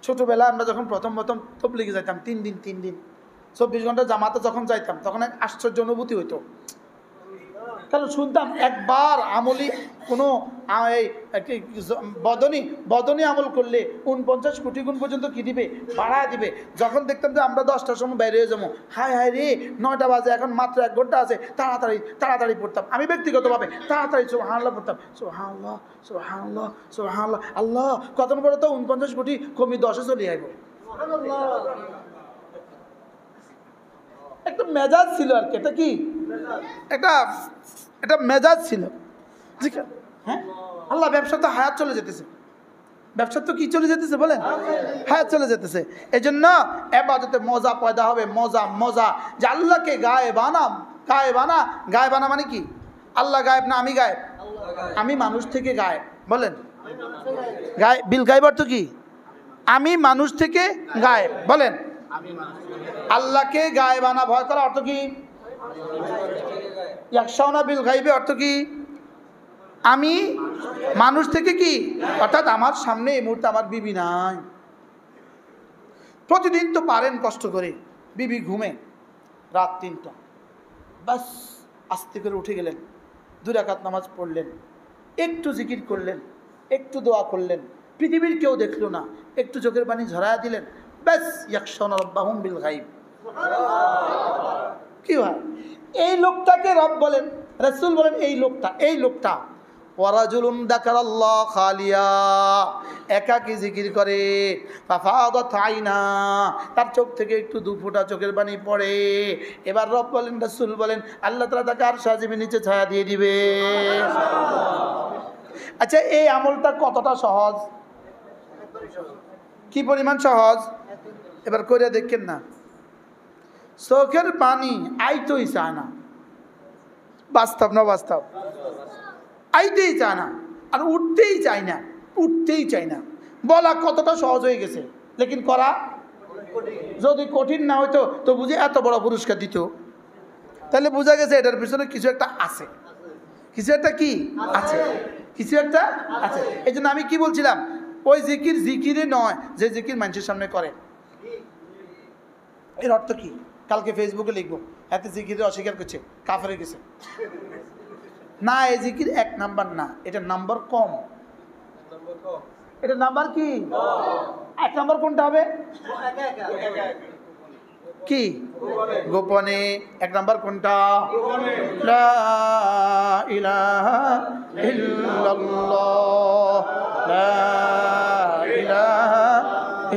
ছোটবেলা আমরা যখন প্রথম তবলিগে যাইতাম 3 দিন 24 ঘন্টা জামাতে যখন যাইতাম তখন এক আশ্চর্য অনুভূতি হইতো। কারণ শুনতাম একবার আমলি কোনো বদনী আমল করলে 49 কোটি গুণ পর্যন্ত কি দিবে? বাড়ায় দিবে। যখন দেখতাম যে আমরা 10টার সময় বাইরে হয়ে যাবো, হায় হায় রে 9টা বাজে, এখন মাত্র 1 ঘন্টা আছে, তাড়াতাড়ি পড়তাম। আমি ব্যক্তিগতভাবে তাড়াতাড়ি সুবহানাল্লাহ পড়তাম, সুবহানাল্লাহ সুবহানাল্লাহ সুবহানাল্লাহ। আল্লাহ কত বড় তো 49 কোটি কমি 10-এ চলে আইব। একটা মেজাজ ছিল আর কি। এটা কি? এটা মেজাজ ছিল। হ্যাঁ, আল্লাহ ব্যবসা তো হায়াত চলে যেতেছে। ব্যবসা তো কি চলে যেতেছে? বলেন হায়াত চলে যেতেছে। এই জন্য ইবাদতে মজা পয়দা হবে। মজা যে আল্লাহকে গায়েব আনা মানে কি? আল্লাহ গায়েব না আমি গায়েব? আমি মানুষ থেকে গায়েব। বলেন বিল গায়েব অর্থ কি? আমি মানুষ থেকে গায়েব। বলেন আল্লাহকে গায়েব আনা ভয় করা অর্থ কি? ইয়াখশাউনা বিল গায়বে অর্থ কি? আমি মানুষ থেকে কি? অর্থাৎ আমার সামনে এই মুহূর্তে আমার বিবি নাই। প্রতিদিন তো পারেন কষ্ট করে, বিবি ঘুমে রাত 3টা, বাস আস্তে করে উঠে গেলেন, 2 রাকাত নামাজ পড়লেন, একটু জিকির করলেন, একটু দোয়া করলেন, পৃথিবীর কেউ দেখলো না, একটু চোখের পানি ঝরায়া দিলেন, বাস ইয়াখশাউনা রাব্বাহুম বিল গায়ব। কি হয়? এই লোকটাকে রব বলেন, রাসূল বলেন এই লোকটা ওয়ারাজুলুন যাকারাল্লাহ খালিয়া, একাকী জিকির করে, ফাফাদাত আইনা, তার চোখ থেকে একটু 2 ফোঁটা চোখের পানি পড়ে। এবার রব বলেন, রাসূল বলেন আল্লাহ তাআলা তাকে আরশ আজিমের নিচে ছায়া দিয়ে দিবে। আচ্ছা এই আমলটা কতটা সহজ? কি পরিমাণ সহজ? এবার করে দেখেন না। চোখের পানি আইতেই চায় না। বাস্তব না বাস্তব? আইতেই চায় না, আর উঠতেই চায় না। বলা কতটা সহজ হয়ে গেছে, লেকিন করা যদি কঠিন না হইতো তো বুঝি এত বড় পুরস্কার দিত। তাহলে বোঝা গেছে এটার পিছনে কিছু একটা আছে। কিছু একটা কি আছে? কিছু একটা আছে। এই জন্য আমি কি বলছিলাম, ওই জিকিরে নয় যে জিকির মানুষের সামনে করে। এর অর্থ কি? কালকে ফেসবুকে লিখবো এতে জিকিরে অস্বীকার করছে, কাফের হয়ে গেছে। না, এই জিকির 1 নাম্বার না, এটা নাম্বার কম। এটা নাম্বার কি? 1 নাম্বার কোনটা হবে? কি? গোপনে। 1 নাম্বার কোনটা? লা ইলাহা ইল্লাল্লাহ, লা ইলাহা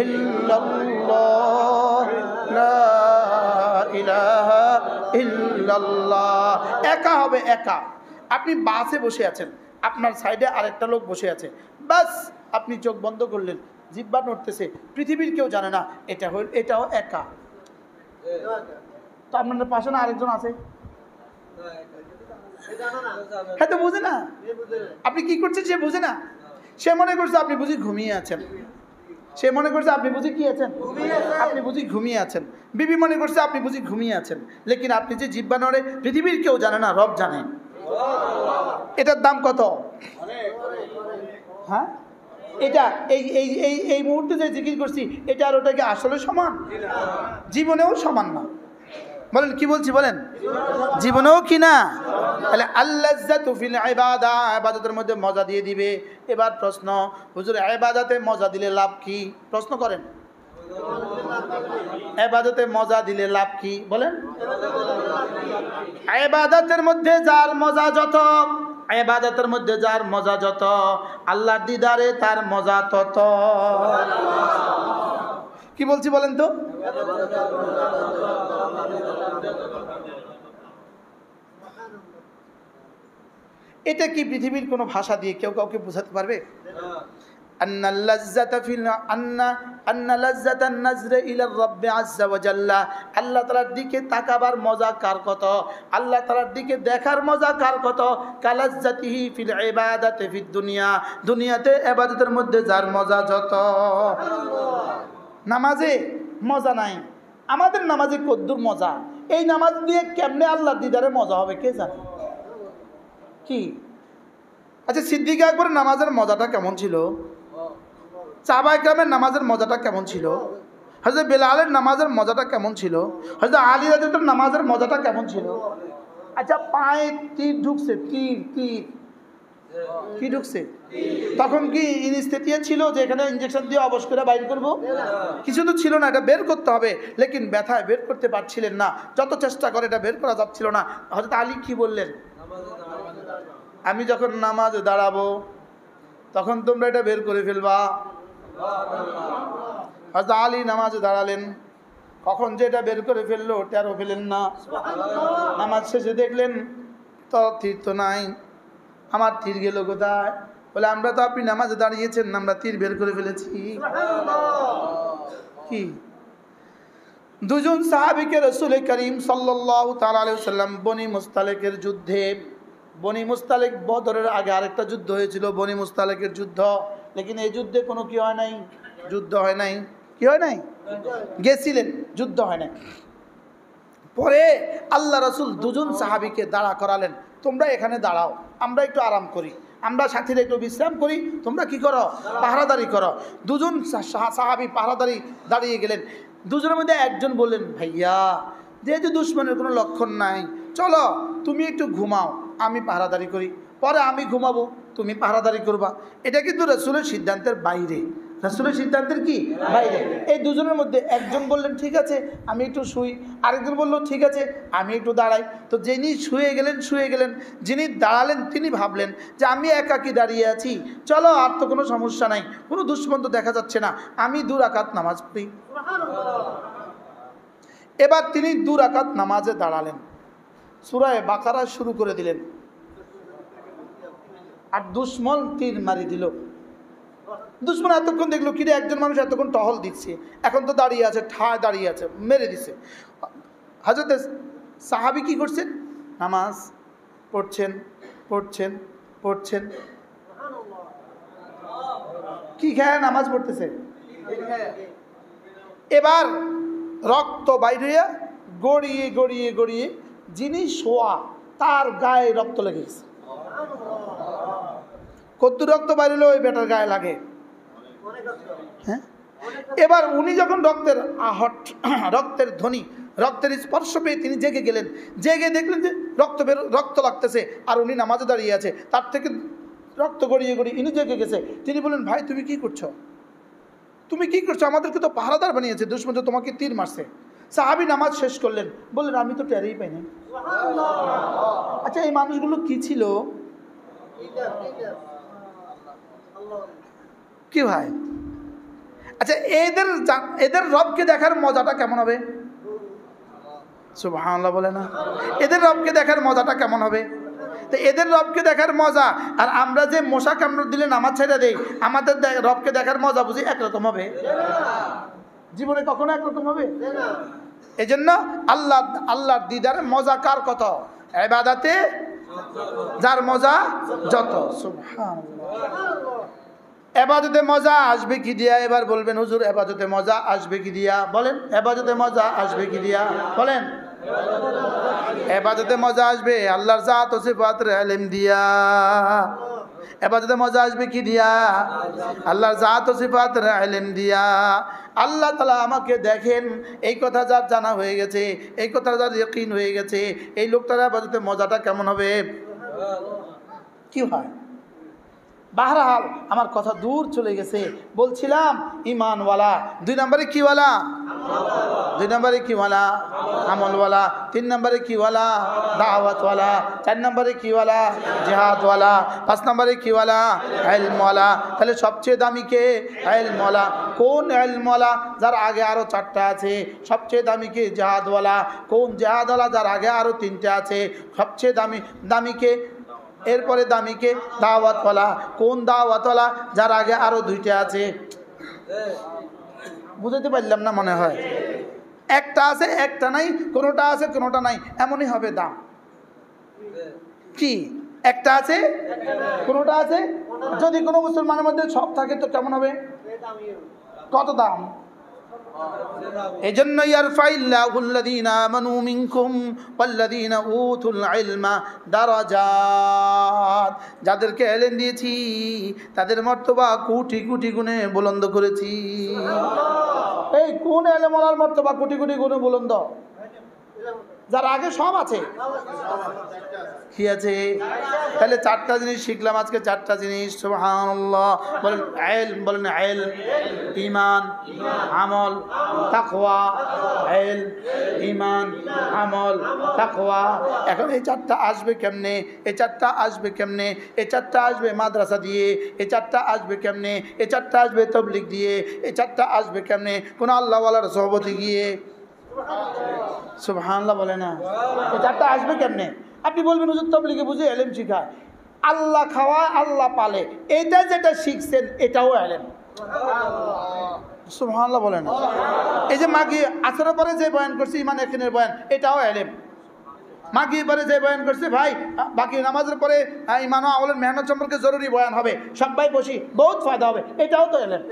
ইল্লাল্লাহ, লা ইলাহা ইল্লাল্লাহ। একা হবে, একা। আপনি বাসে বসে আছেন, আপনার সাইডে আরেকটা লোক বসে আছে, বাস আপনি চোখ বন্ধ করলেন, জিহ্বা নড়তেছে, পৃথিবীর কেউ জানে না, এটাও একা। তো আপনার পাশে না আরেকজন আছে, হ্যাঁ তো বুঝে না আপনি কি করছেন, সে বুঝে না। সে মনে করছে আপনি বুঝি ঘুমিয়ে আছেন, সে মনে করছে আপনি বুঝি কি আছেন, আপনি বুঝি ঘুমিয়ে আছেন। বিবি মনে করছে আপনি বুঝি ঘুমিয়ে আছেন, লেকিন আপনি যে জিহ্বা নড়ে পৃথিবীর কেউ জানে না, রব জানে। এটার দাম কত? হ্যাঁ এটা এই এই এই এই মুহূর্তে যে জিকির করছি এটা আর ওটা কি আসলে সমান? জীবনেও সমান না। বলেন কি বলছি বলেন, জীবনেও কি না? তাহলে আল্লাজ্জাতু ফিল ইবাদা, ইবাদতের মধ্যে মজা দিয়ে দিবে। এবার প্রশ্ন, হুজুর ইবাদতে মজা দিলে লাভ কি? প্রশ্ন করেন, ইবাদতে মজা দিলে লাভ কি বলেন? ইবাদতের মধ্যে যার মজা যত, ইবাদতের মধ্যে যার মজা যত, আল্লাহর দিদারে তার মজা তত। কি বলছি বলেন তো? এটা কি পৃথিবীর কোনো ভাষা দিয়ে কেউ কাউকে বোঝাতে পারবে? আল্লাহ তাআলার দিকে তাকাবার মজা কার কত, আল্লাহ তাআলার দিকে দেখার মজা কার কত। কালাজ্জাতিহি ফিল ইবাদাতি ফিদ দুনিয়া, দুনিয়াতে ইবাদতের মধ্যে যার মজা যত। নামাজে মজা নাই, আমাদের নামাজে কদ্দুর মজা, এই নামাজ দিয়ে কেমনে আল্লাহর দিদারে মজা হবে কে জানে। কি আচ্ছা, সিদ্দিক আকবরের নামাজের মজাটা কেমন ছিল? সাহাবা ইকরামের নামাজের মজাটা কেমন ছিল? হযরত বেলালের নামাজের মজাটা কেমন ছিল? হযরত আলী রাদিয়াল্লাহু নামাজের মজাটা কেমন ছিল? আচ্ছা, পায়ে তীর ঢুকছে, তীর তীর কি ঢুকছে? তখন কি ইনস্টেটিয়া ছিল যে এখানে ইনজেকশন দিয়ে অবশ করে বাইর করব? কিছু তো ছিল না, এটা বের করতে হবে। লেকিন ব্যথায় বের করতে পারছিলেন না, যত চেষ্টা করে এটা বের করা যাচ্ছিল না। হযরত আলী কি বললেন? আমি যখন নামাজ দাঁড়াবো তখন তোমরা এটা বের করে ফেলবা। হযরত আলী নামাজে দাঁড়ালেন, কখন যে এটা বের করে ফেললো টেরও ফেলেন না। নামাজ শেষে দেখলেন তো তীর তো নাই, আমার তীর গেল কোথায়? বলে আমরা তো আপনি নামাজে দাঁড়িয়েছেন, আমরা তীর বের করে ফেলেছি। কি দুজন সাহাবীকে রাসূল করিম সাল্লাল্লাহু তাআলা আলাইহি ওয়াসাল্লাম বনি মুস্তালিকের যুদ্ধে, বনি মুস্তালিক বদরের আগে আরেকটা যুদ্ধ হয়েছিল বনি মুস্তালিকের যুদ্ধ, লেকিন এই যুদ্ধে কোনো কি হয় নাই, যুদ্ধ হয় নাই। কি হয় নাই? গেছিলেন, যুদ্ধ হয় নাই। পরে আল্লাহ রাসূল দুজন সাহাবীকে দাঁড়া করালেন, তোমরা এখানে দাঁড়াও, আমরা একটু আরাম করি, আমরা সাথীরা একটু বিশ্রাম করি, তোমরা কি করো? পাহারাদারি করো। দুজন সাহাবী পাহারাদারি দাঁড়িয়ে গেলেন। দুজনের মধ্যে একজন বললেন, ভাইয়া যেহেতু দুশমনের কোনো লক্ষণ নাই, চলো তুমি একটু ঘুমাও, আমি পাহারাদারি করি, পরে আমি ঘুমাবো, তুমি পাহারাদারি করবা। এটা কিন্তু রাসূলের সিদ্ধান্তের বাইরে, রাসূলের সিদ্ধান্তের কি বাইরে। এই দুজনের মধ্যে একজন বললেন ঠিক আছে আমি একটু শুই, আরেকজন বলল ঠিক আছে আমি একটু দাঁড়াই। তো যিনি শুয়ে গেলেন, যিনি দাঁড়ালেন তিনি ভাবলেন যে আমি একাকী দাঁড়িয়ে আছি, চলো আর তো কোনো সমস্যা নাই, কোনো দুশমন তো দেখা যাচ্ছে না, আমি 2 রাকাত নামাজ পড়ি। এবার তিনি 2 রাকাত নামাজে দাঁড়ালেন, সূরা বাকারা শুরু করে দিলেন, আর দুশমন তীর মারি দিল। দুশমন এতক্ষণ দেখলো কিরে একজন মানুষ এতক্ষণ টহল দিচ্ছে, এখন তো দাঁড়িয়ে আছে, ঠায় দাঁড়িয়ে আছে, মেরে দিছে। হযরত সাহাবী কি করছেন? নামাজ পড়ছেন পড়ছেন পড়ছেন। কি খায়? নামাজ পড়তেছে। এবার রক্ত বাইরে হইয়া গড়িয়ে গড়িয়ে গড়িয়ে যিনি শোয়া তার গায়ে রক্ত লেগে গেছে। কত রক্ত বাইরে ওই বেটার গায়ে লাগে। হ্যাঁ, এবার উনি যখন রক্তের আহট, রক্তের ধ্বনি, রক্তের স্পর্শ পেয়ে তিনি জেগে গেলেন। জেগে দেখলেন যে রক্ত লাগতেছে, আর উনি নামাজে দাঁড়িয়ে আছে, তার থেকে রক্ত গড়িয়ে গড়িয়ে ইনি জেগে গেছে। তিনি বললেন, ভাই তুমি কি করছো? তুমি কি করছো? আমাদেরকে তো পাহারাদার বানিয়েছে, দুশমন তো তোমাকে তীর মারছে। সাহাবী নামাজ শেষ করলেন, বললেন আমি তো টেরই পাই না। আচ্ছা, এই মানুষগুলো কি ছিল? কি ভাই? আচ্ছা, এদের রবকে দেখার মজাটা কেমন হবে? সুবহানাল্লাহ বলে না? এদের রবকে দেখার মজাটা কেমন হবে? তো এদের রবকে দেখার মজা আর আমরা যে মশা কামড় দিলে নামাজ ছেড়ে দেই, আমাদের রবকে দেখার মজা বুঝি একরকম হবে? জীবনে কখনো একরকম হবে? এই জন্য আল্লাহর দিদারের মজা কার কত? ইবাদতে যার মজা যত। সুবহানাল্লাহ। ইবাদতে মজা আসবে কি দিয়া? এবার বলবেন হুজুর ইবাদতে মজা আসবে কি দিয়া? বলেন ইবাদতে মজা আসবে কি দিয়া? বলেন ইবাদতে মজা আসবে আল্লাহর জাত ও সিফাতের ইলম দিয়া। ইবাদতে মজা আসবে কি দিয়া? আল্লাহর জাত ও সিফাতের ইলম দিয়া। আল্লাহ তাআলা আমাকে দেখেন, এই কথা যার জানা হয়ে গেছে, এই কথা যার ইয়াকিন হয়ে গেছে, এই লোকটার ইবাদতে মজাটা কেমন হবে? কি হয়? বাহরহাল আমার কথা দূর চলে গেছে। বলছিলাম ঈমানওয়ালা, 2 নম্বরে কিওয়ালা? 2 নম্বরে কিওয়ালা? আমলওয়ালা। 3 নম্বরে কিওয়ালা? দাওয়াতওয়ালা। 4 নম্বরে কিওয়ালা? জিহাদওয়ালা। 5 নম্বরে কিওয়ালা? ইলমওয়ালা। তাহলে সবচেয়ে দামি কে? ইলমওয়ালা। কোন ইলমওয়ালা? যার আগে আরো 4টা আছে। সবচেয়ে দামি কে? জিহাদওয়ালা। কোন জিহাদওয়ালা? যার আগে আরো 3টে আছে। সবচেয়ে দামি কে? এরপরে দামিকে দাওয়াতওয়ালা। কোন দাওয়াতওয়ালা? যার আগে আরো 2টে আছে। বুঝতে পারলাম না মনে হয়। একটা আছে একটা নাই, কোনোটা আছে কোনোটা নাই, এমনই হবে দাম। কি? একটা আছে কোনোটা আছে। যদি কোনো মুসলমানের মধ্যে সব থাকে তো কেমন হবে? কত দাম? এজন্য ইয়ারফাইল্লাহুল্লাযীনা আমানু মিনকুম ওয়াল্লাযীনা উতুল ইলমা দারাজাত। যাদেরকে ইলম দিয়েছি তাদের মর্তবা কোটি কোটি গুণে বুলন্দ করেছি। এই কোন ইলমওয়ালার মর্তবা কোটি কোটি গুণে বুলন্দ? যার আগে সব আছে। কি আছে? তাহলে 4টা জিনিস শিখলাম আজকে, 4টা জিনিস। সুবহানাল্লাহ। বলেন ইলম, বলেন ইলম, ঈমান, আমল, তাকওয়া। ইলম, ঈমান, আমল, তাকওয়া। এখন এই 4টা আসবে কেমনে? এই 4টা আসবে কেমনে? এই 4টা আসবে মাদ্রাসা দিয়ে। এই 4টা আসবে কেমনে? এই 4টা আসবে তাবলীগ দিয়ে। এই 4টা আসবে কেমনে? কোন আল্লাহওয়ালার সোহবতে গিয়ে। সুবহানাল্লাহ বলে না? এই 4টা আসবে কেমনে? আপনি বলবেন হুজুর তাবলীগে বুঝে ইলম শিখায়। আল্লাহ খাওয়া, আল্লাহ পালে, এটা যেটা শিখছেন এটাও ইলম। সুবহানাল্লাহ বলে না? এই যে মাগি আসরের পরে যে বয়ান করছে ঈমান ইয়াকিনের বয়ান, এটাও ইলম। মাগরিবের পরে যে বয়ান করছে ভাই বাকি নামাজের পরে ঈমান ও আমলের মেহনত সম্পর্কে জরুরি বয়ান হবে, সবাই বসি বহুত ফায়দা হবে, এটাও তো ইলম।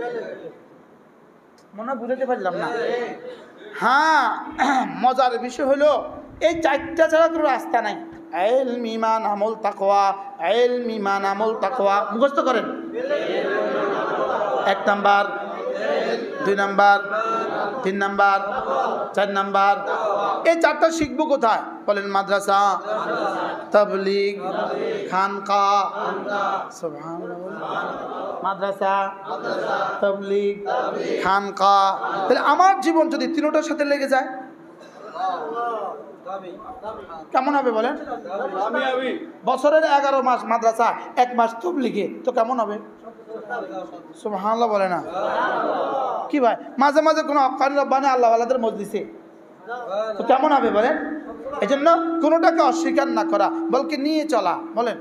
মনে বুঝাতে পারলাম না? হ্যাঁ, মজার বিষয় হলো এই 4টা ছাড়া কোনো রাস্তা নাই। ইলম, ঈমান, আমল, তাকওয়া। ইলম, ঈমান, আমল, তাকওয়া মুখস্থ করেন। 1 নাম্বার, 2 নাম্বার, 3 নাম্বার, 4 নাম্বার। এই 4টা শিখবো কোথায়? বলেন মাদ্রাসা, তাবলীগ, খানকা। সুবহানাল্লাহ। মাদ্রাসা, তাবলীগ, খানকা। তাহলে আমার জীবন যদি 3টার সাথে লেগে যায় কেমন হবে বলেন? বছরের 11 মাস মাদ্রাসা, 1 মাস তাবলীগে, তো কেমন হবে? সুবহানাল্লাহ বলে না? কি ভাই মাঝে মাঝে কোনো হক্কানি রব্বানি আল্লাহওয়ালাদের মজলিসে, তো কেমন হবে বলেন? এজন্য কোনোটাকে অস্বীকার না করা, বলকে নিয়ে চলা। বলেন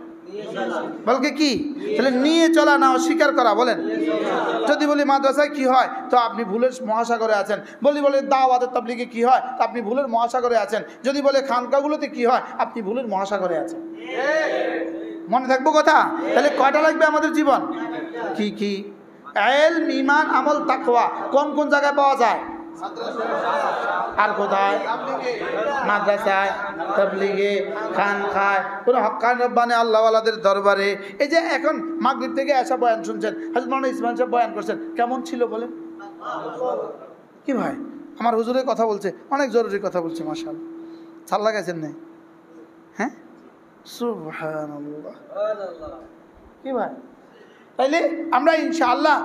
বলকে কি? তাহলে নিয়ে চলা, না অস্বীকার করা। বলেন যদি বলি মাদ্রাসায় কি হয়, তো আপনি ভুলের মহাসাগরে আছেন। বলে দাওয়াত তাবলীগে কি হয়, তো আপনি ভুলের মহাসাগরে আছেন। যদি বলে খানকাগুলোতে কি হয়, আপনি ভুলের মহাসাগরে আছেন। মনে থাকবো কথা? তাহলে কয়টা লাগবে আমাদের জীবন? কি কি? ইলম, ঈমান, আমল, তাকওয়া। কোন কোন জায়গায় পাওয়া যায়? আর কোথায়? মাদ্রাসায়, তাবলীগে, খানকায়, কোন হক্কানি রব্বানি আল্লাহওয়ালাদের দরবারে। এই যে এখন মাগরিব থেকে এসা বয়ান শুনছেন, হযরত মাওলানা ইসমাইল সাহেব বয়ান করছেন, কেমন ছিল বলেন? কি ভাই আমার হুজুরের কথা বলছে, অনেক জরুরি কথা বলছে, মাশাআল্লাহ। ছাল লাগাইছেন না? হ্যাঁ, সুবহানাল্লাহ। কি ভাই? তাইলে আমরা ইনশাআল্লাহ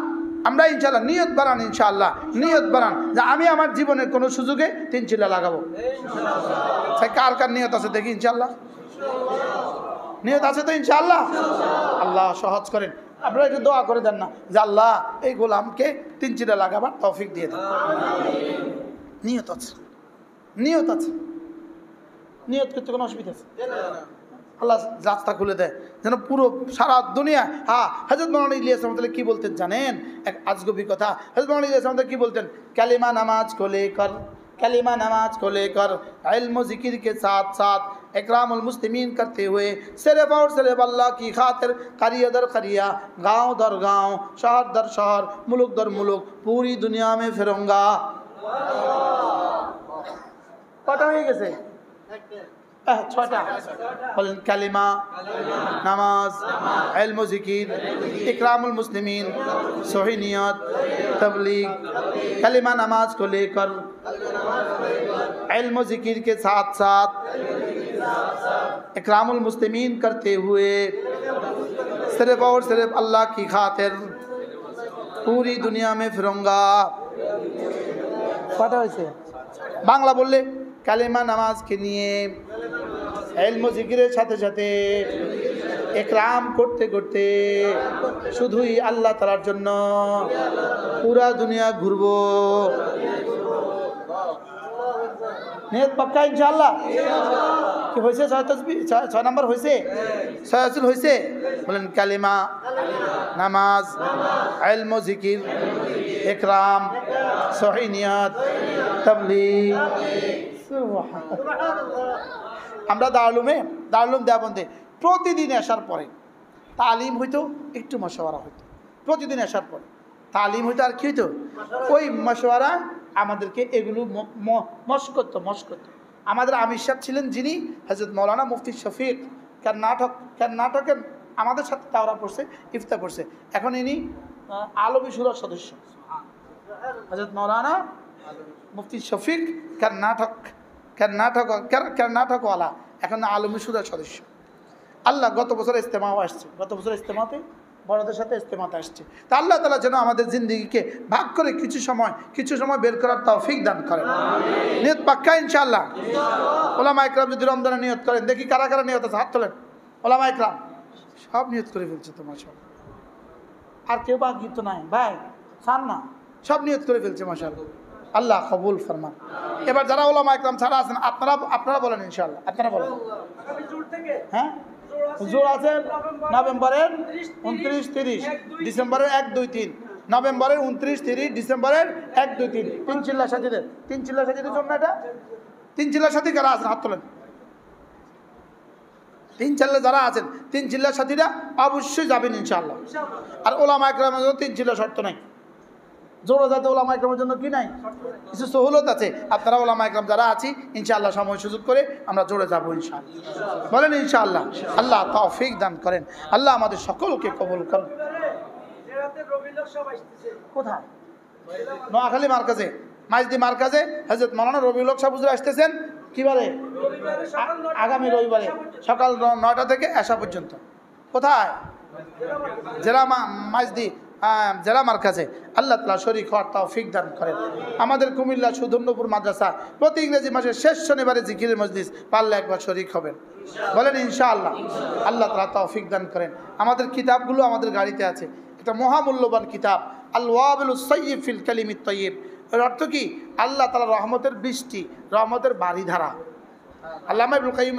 নিয়ত বানান। ইনশাআল্লাহ নিয়ত বানান যে আমি আমার জীবনের কোনো সুযোগে 3 চিল্লা লাগাবো। কার কার নিয়ত আছে দেখি? ইনশাআল্লাহ নিয়ত আছে তো? ইনশাআল্লাহ আল্লাহ সহজ করেন। আপনারা একটু দোয়া করে দেন না যে আল্লাহ এই গোলামকে 3 চিল্লা লাগাবার তৌফিক দিয়ে দেন। নিয়ত আছে, নিয়ত আছে, নিয়ত করতে কোনো অসুবিধা আছে? আল্লাহ রাস্তা খুলে দেয় যেন পুরো সারা দুনিয়া। হ্যাঁ, হযরত মাওলানা ইলিয়াস রহমাতুল্লাহ কি বলতেন জানেন? এক আজগবি কথা। হযরত মাওলানা ইলিয়াস রহমাতুল্লাহ কি বলতেন? কালিমা নামাজ को लेकर, कलिमा नमाज को लेकर इल्म ज़िक्र के साथ साथ इकरामुल मुस्लिमीन करते हुए सिर्फ और सिर्फ अल्लाह की खातिर करिया दर करिया, गाँव दर गाँव, शहर दर शहर, मुल्क दर मुल्क पूरी दुनिया में फिरूंगा। कटा হয়ে গেছে? ছয়টা বলেন, কালিমা, নামাজ, ইলম ও জিকির, ইকরামুল মুসলিমিন, সহি নিয়ত, तबलीग। कलिमा नमाज को लेकर इल्म ज़िक्र के साथ साथ इकरामुल मुस्लिमीन करते हुए सिर्फ और सिर्फ अल्लाह की खातिर पूरी दुनिया में फिरूंगा। पता है बांग्ला बोले कलिमा नमाज के लिए इल्म ज़िक्रेर साथे साथे इकराम करते करते शुधुई अल्लाह ताआलार जन्य पूरा दुनिया घुरबो। नियत पक्का इंशाअल्लाह कि হইছে ছয় তাসবিহ, ছয় নাম্বার হইছে, ছয় আসল হইছে। বলেন কালিমা, নামাজ, ইলম ও জিকির, ইকরাম, সহি নিয়ত, তাবলীগ। আমরা দারুলুম দেওবন্দে প্রতিদিন আসার পরে তালিম হইতো, একটু মশওয়ারা হইতো। প্রতিদিন আসার পরে তালিম হইতো, আর কি হইতো? ওই মশওয়ারা আমাদেরকে এগুলো মশ করতো। আমাদের আমির সাহেব ছিলেন যিনি হযরত মৌলানা মুফতি শফিক কর্ণাটকের আমাদের সাথে তাওরা পড়ছে, ইফতা পড়ছে। এখন ইনি আলমী শুরার সদস্য। হযরত মৌলানা মুফতি শফিক কর্ণাটকওয়ালা এখন আলমী শুরার সদস্য। আল্লাহ গত বছর ইজতেমাও আসছে, গত বছর ইজতেমাতে বড়দের সাথে ইজতেমাতে আসছে। তা আল্লাহ তাআলা যেন আমাদের জিন্দেগিকে ভাগ করে কিছু সময় বের করার তৌফিক দান করেন। নিয়ত পাক্কা ইনশাআল্লাহ। ওলামা ইকরাম যদি রমজানে নিয়ত করেন, দেখি কারা কারা নিয়ত আছে, হাত তোলেন। ওলামা ইকরাম সব নিয়ত করে ফেলছে তো মাশাআল্লাহ। আর কেউ বাকি তো নাই ভাই, ছাড় না, সব নিয়ত করে ফেলছে মাশাআল্লাহ। আল্লাহ কবুল ফরমান। এবার যারা ওলামা ইকরাম ছাড়া আছেন আপনারা বলেন ইনশাআল্লাহ, আপনারা বলেন। হ্যাঁ হুজুর আছেন নভেম্বরের 29, 30, ডিসেম্বরের 1, 2, 3, নভেম্বরের 29, 30, ডিসেম্বরের 1, 2, 3। তিন চিল্লা সাথীদের জন্য এটা। তিন চিল্লার সাথী কারা আছেন হাত তোলেন। তিন চিল্লা যারা আছেন, তিন চিল্লার সাথীরা অবশ্যই যাবেন ইনশাআল্লাহ। আর ওলামা ইকরামের জন্য তিন চিল্লা শর্ত নাই। জোড়া যাতে ওলামা ইকরামের জন্য কি নাই, কিছু সহুলত আছে। আপনারা ওলামা ইকরাম যারা আছি ইনশাআল্লাহ সময় সুযোগ করে আমরা জোড়ে যাবো ইনশাআল্লাহ। বলেন ইনশাআল্লাহ। আল্লাহ তৌফিক দান করেন, আল্লাহ আমাদের সকলকে কবুল করেন। কোথায়? নোয়াখালী মার্কাজে, মাইজদি মার্কাজে হযরত মাওলানা রবিউল হক সাহেব হুজুর আসতেছেন। কিবারে? আগামী রবিবারে সকাল 9টা থেকে এশা পর্যন্ত। কোথায়? জেলা মাইজদি জেলা মার্কাজে। আল্লাহ তাআলা শরীক হওয়ার তৌফিক দান করেন। আমাদের কুমিল্লা সুধন্যপুর মাদ্রাসা প্রতি ইংরেজি মাসের শেষ শনিবারে জিকিরের মজলিস, পারলে একবার শরীক হবেন। বলেন ইনশাআল্লাহ। আল্লাহ তাআলা তৌফিক দান করেন। আমাদের কিতাবগুলো আমাদের গাড়িতে আছে। এটা মহামূল্যবান কিতাব, আল ওয়াবিলুস সাইয়্যিব ফিল কালিমিত তাইয়্যিব। এর অর্থ কি? আল্লাহ তাআলা রহমতের বৃষ্টি, রহমতের বারিধারা। আল্লামা ইবনুল কাইয়্যিম